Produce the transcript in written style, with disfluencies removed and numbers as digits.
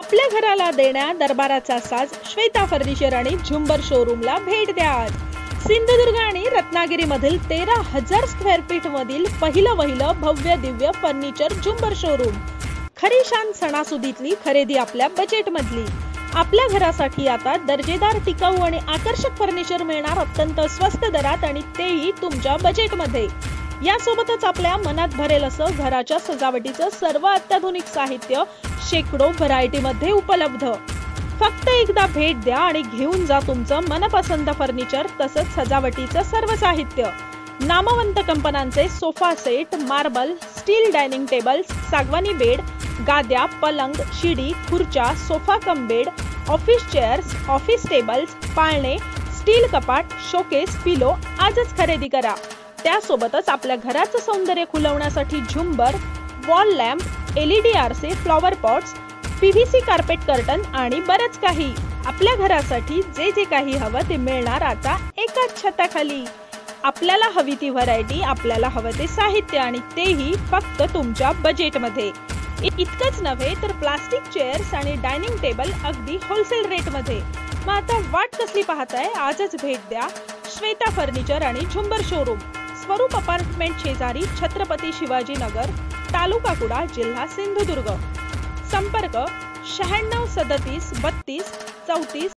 आपल्या घराला देण्या दरबाराचा साज श्वेता फर्निचर आणि झुंबर शोरूमला भेट द्या आज. सिंधुदुर्ग आणि रत्नागिरी मधील 13,000 स्क्वेअर फीट मधील पहिलं भव्य दिव्य फर्निचर झुंबर शोरूम. खरी शान सणासुदीतली खरेदी आपल्या बजेट मधली. आपल्या घरासाठी आता दर्जेदार, टिकाऊ आणि आकर्षक फर्निचर मिळणार अत्यंत स्वस्त दरात आणि तेही तुमच्या बजेट मध्ये. यासोबतच आपल्या मनात भरेल असं घराच्या सजावटीचं सर्व अत्याधुनिक साहित्य शेकडो व्हरायटी मध्ये उपलब्ध. फक्त एकदा भेट द्या आणि घेऊन जा तुमचं मनपसंत फर्निचर तसंच सजावटीचं सर्व साहित्य. नामवंत कंपन्यांचे sofa set, marble, steel dining tables, सागवानी बेड, गाद्या, पलंग, शिडी, खुर्च्या, sofa cum bed, office chairs, office tables, पाळणे, स्टील कपाट, शोकेस, पिलो आजच खरेदी करा. त्यासोबतच आपल्या घराचं सौंदर्य खुलवण्यासाठी झुंबर, वॉल लॅम्प, LED आरसे, flower pots, PVC carpet curtain आणि बरंच काही. आपल्या घरासाठी जे जे काही हवं ते मिळणार आता एकाच छताखाली. आपल्याला हवी ती व्हरायटी, आपल्याला हवं ते साहित्य आणि तेही फक्त तुमच्या बजेट मध्ये. इतकंच नव्हे तर प्लास्टिक चेअर्स आणि डायनिंग टेबल अगदी होलसेल रेट मध्ये. मग आता वाट कसली पाहताय? आजच भेट द्या श्वेता फर्निचर आणि झुंबर शोरूम, स्वरूप अपार्टमेंट शेजारी, छत्रपती शिवाजी नगर, तालुका कुडाळ, जिल्हा सिंधुदुर्ग. संपर्क 96 37 32 34